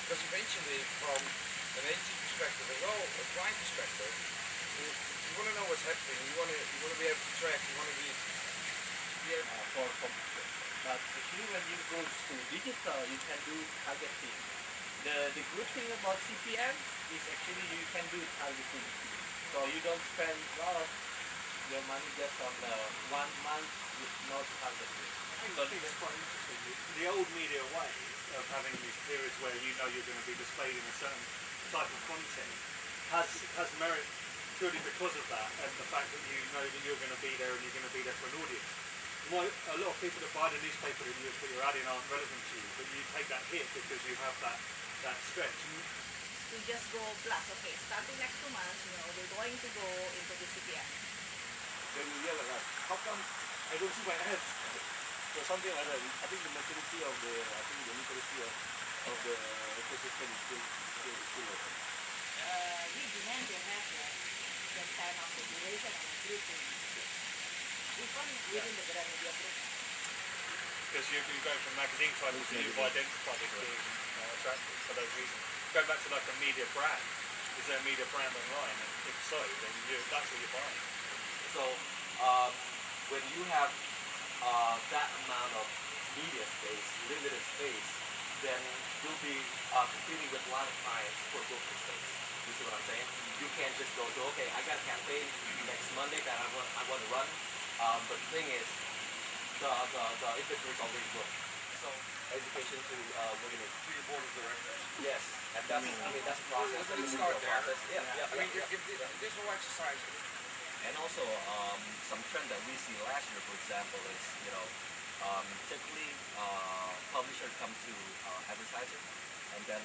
Because eventually, from an agent perspective as well, a client perspective, you want to know what's happening. You want to be able to track. You want to be able. But actually when you go to digital, you can do targeting. The good thing about CPM is actually you can do targeting. So you don't spend a lot of your money just on 1 month with no targeting. I think it's quite interesting. The old media way of having these periods where you know you're going to be displayed in a certain type of content has merit purely because of that and the fact that you know that you're going to be there and you're going to be there for an audience. A lot of people that buy the newspaper that you're adding aren't relevant to you, but you take that hit because you have that stretch. We just go plus, okay, starting next 2 months, we're going to go into the CPM. Then you yell at us, how come I don't see my ads? So something like that. I think the maturity of the literacy of the ecosystem is still low. We demand to have that kind of duration and grouping. Even within the grand media group. Because you're going from magazine titles and you've identified it being attractive for those reasons. Going back to like a media brand, is there a media brand online? And if so, then that's what you're buying. So when you have that amount of media space, limited space, then you'll be competing with a lot of clients for booking space. You see what I'm saying? You can't just go to, okay, I got a campaign next Monday that I want to run. But the thing is, the inventory is already booked. So education to women To your board of directors. yes, and that's that's a process. Let's start there. Yeah. I mean, this whole exercise. And also some trend that we see last year, for example, is typically publisher come to advertiser and then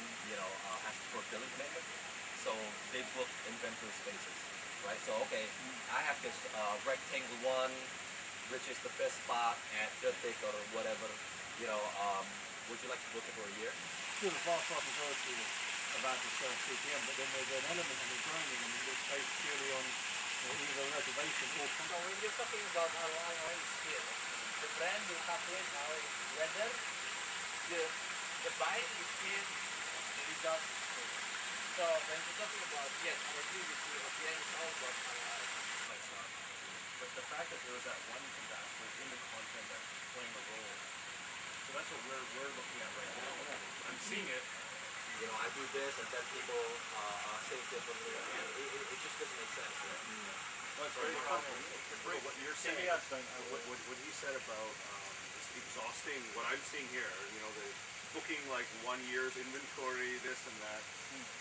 ask for billing commitment. So they book inventory spaces, right? So okay, I have this rectangle one, which is the best spot at the thick or whatever. Would you like to book it for a year? Still the vast majority about this CPM, but then there's an element of joining and it's based purely on either reservation or So when you're talking about ROI here, the brand will calculate now whether the buying is here without. So when you're talking about, yes, I agree with you, at the end it's all about ROI. But the fact that there was that one disaster in the content that's playing a role. So that's what we're looking at right now. I'm seeing it. I do this and then people say differently and it just doesn't make sense. Well, it's very powerful. What you're saying, what he said about just exhausting, what I'm seeing here, the booking like 1 year's inventory, this and that.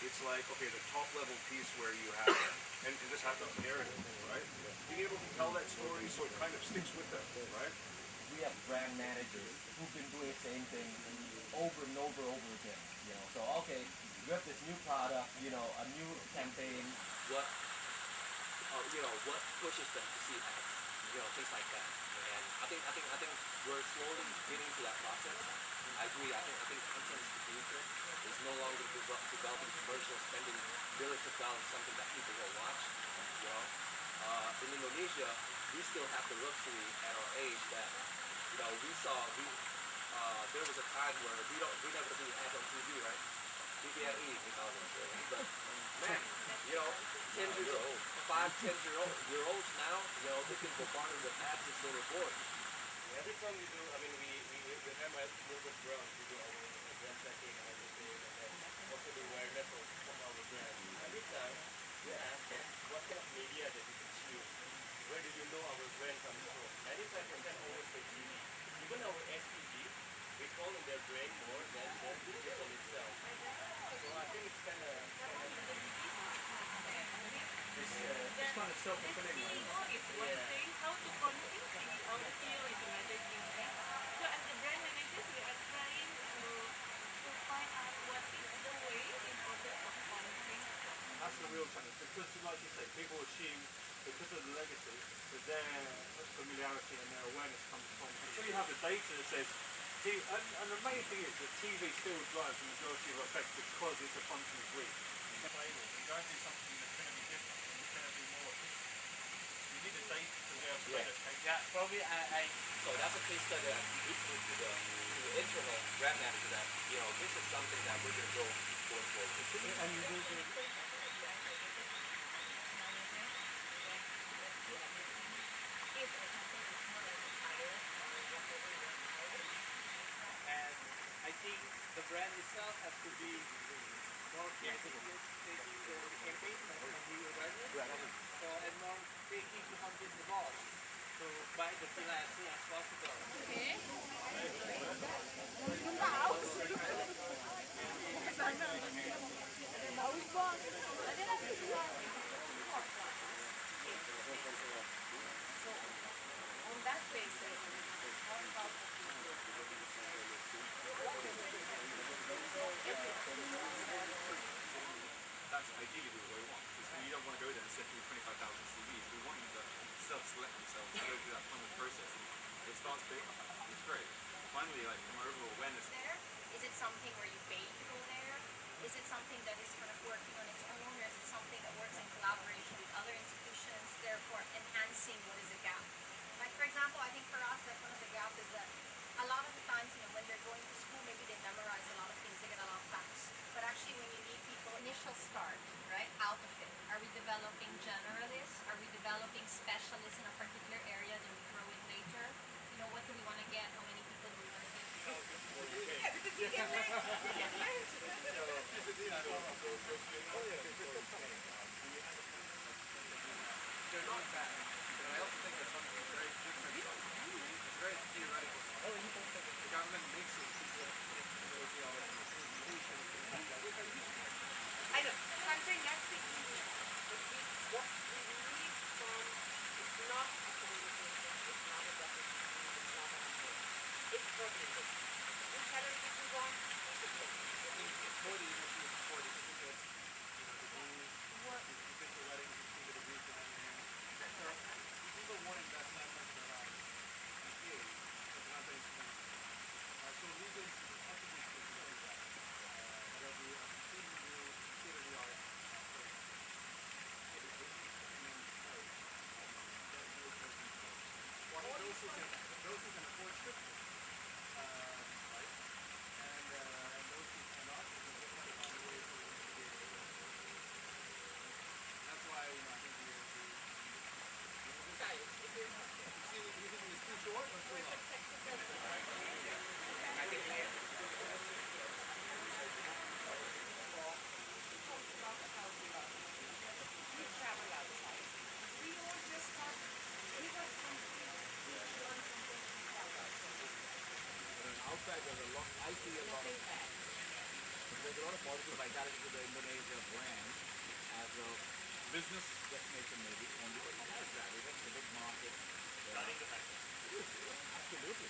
It's like, okay, the top level piece where you have, and this happens narrative, right? Being able to tell that story so it kind of sticks with them, right? We have brand managers who've been doing the same thing over and over again. So okay, we have this new product, a new campaign. What pushes them to see ads? Things like that. And I think we're slowly getting to that process. I agree. I think content is the future. It's no longer developing commercial, spending millions of dollars something that people will watch. In Indonesia, we still have the luxury at our age that there was a time where we never see ads on TV, right? TVRE, but man, 10 years old, 5-10 year olds now, they can bombard with ads since they were born. Every time we do, I mean, we have my movement ground, we do our brand tracking and everything, and then also the awareness of our brand. Every time we ask them, what kind of media that you consume? Where do you know our brand comes from? 95% always say TV. Even our SPG, we call in their brain more than digital itself. So I think it's kind of it's kind of self-fulfilling. SEO is one thing, how to convince the SEO is another thing. So as the brand managers, we are trying to find out what is the way in order to convince. That's the real challenge because, like you say, people assume because of the legacy that their familiarity and their awareness comes from. So you have the data that says, and the main thing is that TV still drives the majority of effect because it's a function of reach. We're going to do something that's going to be different and it's going to be more efficient. You need the data to be Yeah, probably I So that's a case study that we put to the internal brand manager that, this is something that we're going to go going forward. And you will be and I think the brand itself has to be more creative taking the campaign and the awareness. So and more taking to convince the boss to buy the villa as soon as possible. On that basis, how about That's ideally what we want, because you don't want to go there and send through 25,000 CVs. We want them to self-select themselves to go through that funnel process. And it starts big, it's great. Finally, like from our overall awareness, there? Is it something where you pay to go there? Is it something that is kind of working on its own, or is it something that works in collaboration with other institutions, therefore enhancing what is a gap? Like for example, I think for us, like one of the gaps is that a lot of the times, when they're going to school, maybe they memorize a lot of things, they get a lot of facts. But actually, when you meet people, initial start, right, out of it, are we developing generalists? Are we developing specialists in a particular area that we grow in later? What do we want to get? How many people do we want to get? Yeah, because you get married. You get married. they're not bad, but I also think there's something very different. It's very theoretical. The government makes it I know. So I'm saying that's the key. What we need from, it's not a communication, it's not a definition, it's not a idea. It's cognitive. You tell us this is wrong, we should fix it. I think it's for the industry, it's for the because, the official weddings, you see the degrees behind your name. So, people want to invest that much in their lives. And here, it's not very expensive. So legal institutions, ethical institutions like that, that'll be a completely new, state-of-the-art program. Those who can afford scripture, right? And those who cannot, they have to find ways to be able to do it. That's why, I think we you think it's too short or too long? I think we travel outside? We all just have, give us something, we learn something from travel. But outside there's a lot, I see a lot of, there's a lot of positive vitality to the Indonesia brand as a business destination maybe, and because it has that, it has a big market. Absolutely.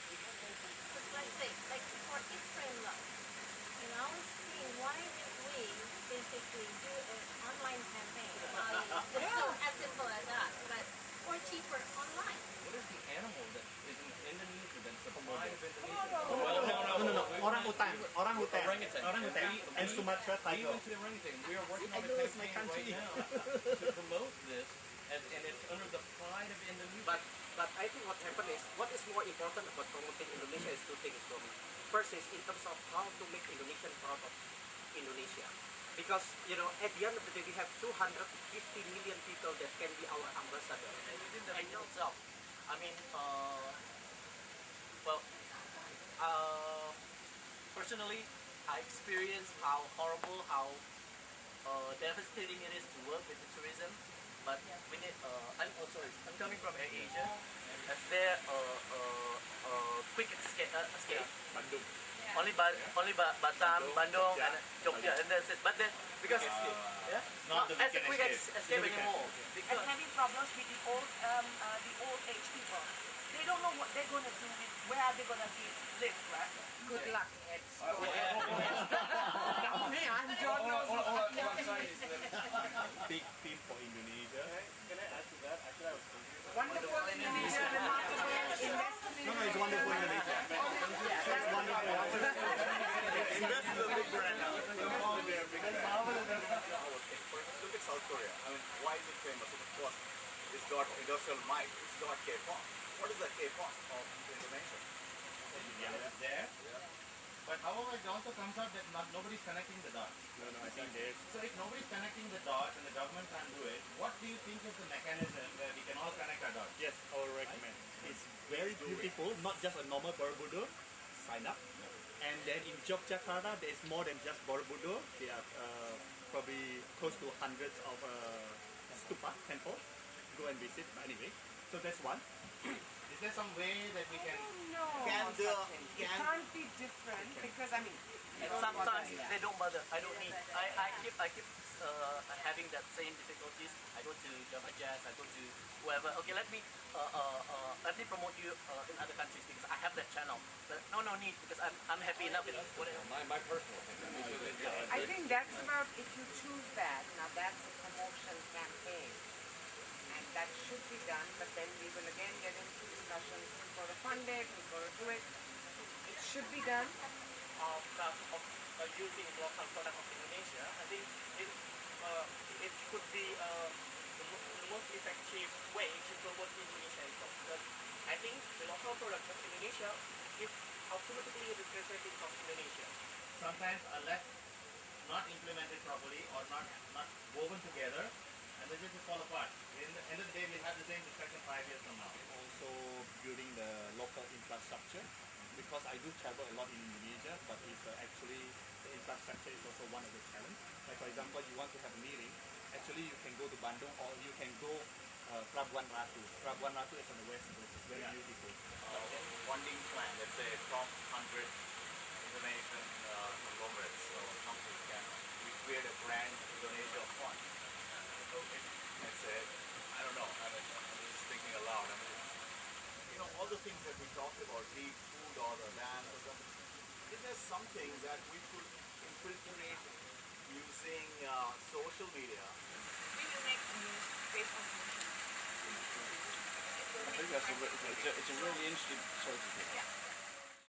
Because let's say, like for Ephraim Love, I was seeing why did we basically do an online campaign? It's so as simple as that, but or cheaper online. What is the animal that is in Indonesia that's the pride of Indonesia? no. Orangutan. Orangutan. And Sumatra We tiger. went to the orangutan. We are working on a I know it's my campaign right country. now to promote this, and it's under the pride of Indonesia. But I think what happened is, what is more important about promoting Indonesia is two things for me. First is in terms of how to make Indonesian proud of Indonesia. Because, at the end of the day, we have 250 million people that can be our ambassador. And within the region itself, I mean, well, personally, I experienced how horrible, how devastating it is to work with the tourism. But we need, I'm coming from Asia. Is there a quick escape? Bandung. Only Batam, Bandung, and Jogja, and that's it. But then, because not as a quick escape anymore. And Because having problems with the old age people. They don't know what they're gonna do with where are they gonna live, right? Good luck, Ed. All I'm saying is that Big team for Indonesia. Can I add to that? Actually, I was thinking Wonderful Indonesia, remarkable investment. No, it's wonderful Indonesia. It's wonderful. Invest in the big brand now. Look at South Korea. I mean, why is it famous? Of course, It's got industrial might. It's got K-pop. What is the K-pop of Indonesia? There. Yeah. But however, it also comes out that nobody's connecting the dots. No, I think there's So if nobody's connecting the dots and the government can't do it, what do you think is the mechanism where we can all connect our dots? yes, I will recommend. It's very beautiful, not just a normal Borobudur. Sign up. And then in Yogyakarta, there is more than just Borobudur. There are probably close to hundreds of stupa temples. Go and visit. But anyway, so that's one. Is there some way that we can? No, Can the- it can- can't be different because I mean, Sometimes they don't bother. I don't need. I keep having that same difficulties. I go to Java Jazz. I go to whoever. Okay, let me promote you in other countries because I have that channel. But no need because I'm happy enough with whatever. My personal opinion. I think that's about if you choose that. Now that's a promotion campaign, and that should be done. But then we will again get into discussion who's going to fund it, who's going to do it. It should be done. Of using local product of Indonesia, I think it could be the most effective way to promote Indonesia itself. Because I think the local product of Indonesia is automatically representing of Indonesia. Sometimes are left not implemented properly or not woven together, and they just fall apart. In the end of the day, we'll have the same discussion 5 years from now. Also building the local infrastructure because I do travel a lot in Indonesia, but it's actually the infrastructure is also one of the challenges. Like for example, you want to have a meeting, actually you can go to Bandung or you can go Prabuan Ratu. Prabuan Ratu is on the west coast. It's very beautiful. Funding plan, let's say top 100 Indonesian conglomerates or companies can we create a grand Indonesia fund. So if, let's say, I don't know, I'm just thinking aloud. I mean, all the things that we talked about, be it food or the land or something, is there something that we could infiltrate using social media? We will make news based on emotion. I think that's it's a really interesting. Sorry to